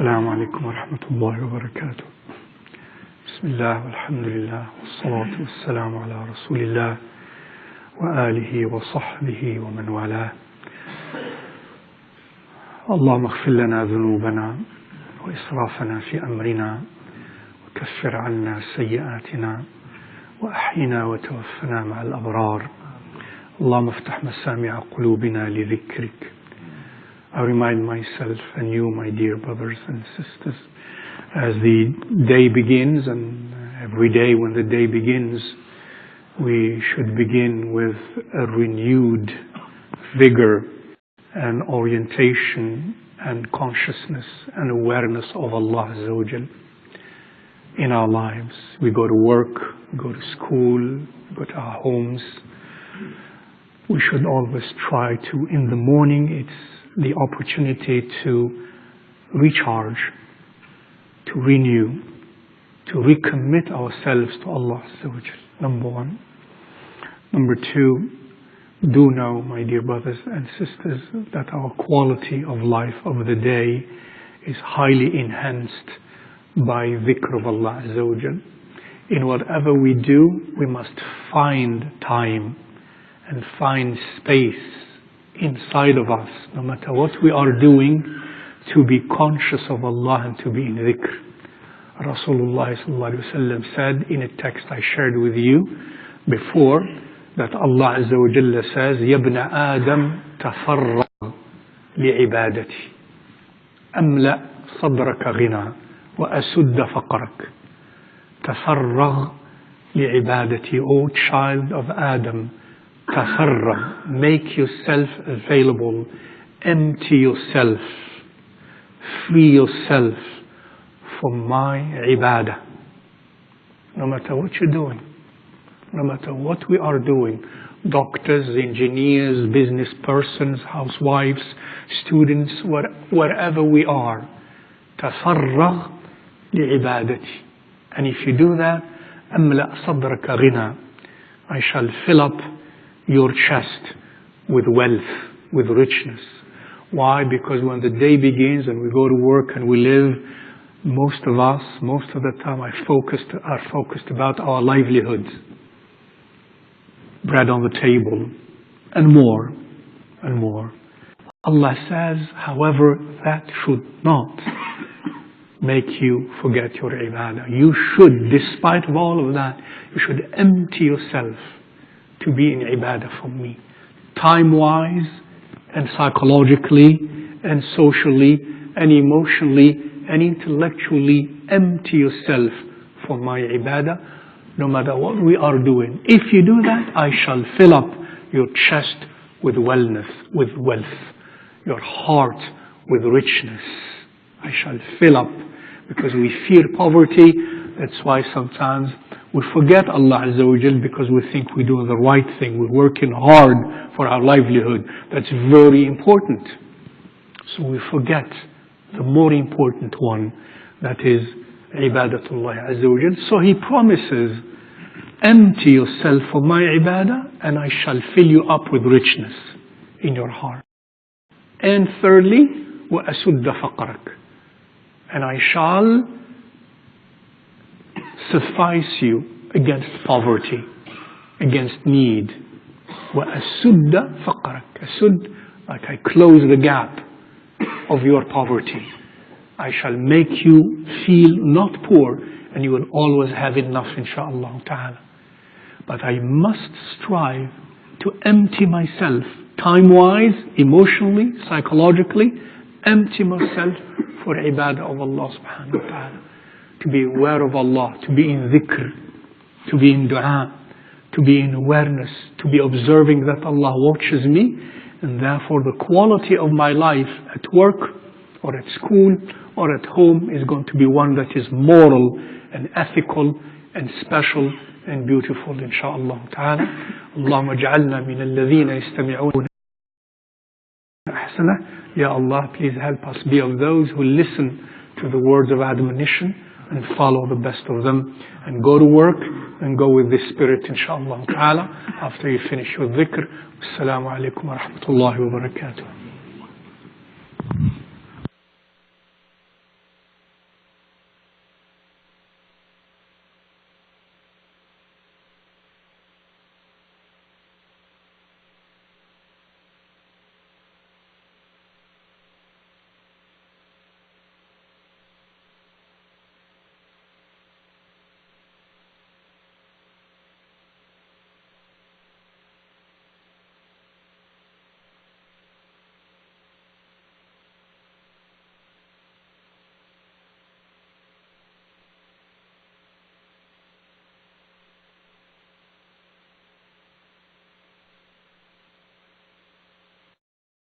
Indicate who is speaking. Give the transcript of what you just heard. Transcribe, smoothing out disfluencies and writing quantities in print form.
Speaker 1: السلام عليكم ورحمة الله وبركاته. بسم الله والحمد لله والصلاة والسلام على رسول الله وآله وصحبه ومن والاه. اللهم اغفر لنا ذنوبنا وإسرافنا في أمرنا وكفر عنا سيئاتنا وأحينا وتوفنا مع الأبرار. اللهم افتح مسامع قلوبنا لذكرك. I remind myself and you, my dear brothers and sisters, as the day begins, and every day when the day begins, we should begin with a renewed vigor and orientation and consciousness and awareness of Allah Azza wa Jal in our lives. We go to work, we go to school, we go to our homes. We should always try to, in the morning, it's the opportunity to recharge, to renew, to recommit ourselves to Allah Azza wa Jal. Number one. Number two, do know, my dear brothers and sisters, that our quality of life of the day is highly enhanced by dhikr of Allah Azza wa Jal. In whatever we do, we must find time and find space inside of us, no matter what we are doing, to be conscious of Allah and to be in dhikr. Rasulullah sallallahu alaihi wasallam said in a text I shared with you before, that Allah Azza wa Jalla says, يَا ابْنَ آدَمْ تَفَرَّغْ لِعِبَادَتِي أَمْلَأْ صَدْرَكَ غِنَى وَأَسُدَّ فَقْرَكَ. تَفَرَّغْ لِعِبَادَتِي. O child of Adam, تَفَرَّغْ, make yourself available, empty yourself, free yourself for my ibadah. No matter what you're doing, no matter what we are doing, doctors, engineers, business persons, housewives, students, wherever we are, تفرغ لعبادتي. And if you do that, أملأ صدرك غنى, I shall fill up your chest with wealth, with richness. Why? Because when the day begins and we go to work and we live, most of us, most of the time are focused about our livelihoods. Bread on the table, and more, and more. Allah says, however, that should not make you forget your ibadah. You should, despite of all of that, you should empty yourself to be in ibadah for me. Time-wise, and psychologically, and socially, and emotionally, and intellectually, empty yourself for my ibadah. No matter what we are doing. If you do that, I shall fill up your chest with wellness, with wealth, your heart with richness. I shall fill up, because we fear poverty. That's why sometimes we forget Allah Azza wa Jal, because we think we're doing the right thing. We're working hard for our livelihood. That's very important. So we forget the more important one, that is Ibadatullah Azza wa Jal. So He promises, empty yourself for my ibadah and I shall fill you up with richness in your heart. And thirdly, وَأَسُدَّ فَقْرَكَ, and I shall suffice you against poverty, against need. وَأَسُدَّ فَقْرَكَ. Asud, like I close the gap of your poverty. I shall make you feel not poor, and you will always have enough, inshaAllah ta'ala. But I must strive to empty myself, time-wise, emotionally, psychologically, empty myself for ibadah of Allah subhanahu wa ta'ala. To be aware of Allah, to be in dhikr, to be in dua, to be in awareness, to be observing that Allah watches me, and therefore the quality of my life at work, or at school, or at home is going to be one that is moral and ethical and special and beautiful, inshaAllah ta'ala. Allahumma ja'alna min alladhina yastami'una ahsana. Ya Allah, please help us be of those who listen to the words of admonition and follow the best of them, and go to work and go with this spirit, inshaAllah ta'ala, after you finish your dhikr. Assalamu alaikum wa rahmatullahi wa barakatuh.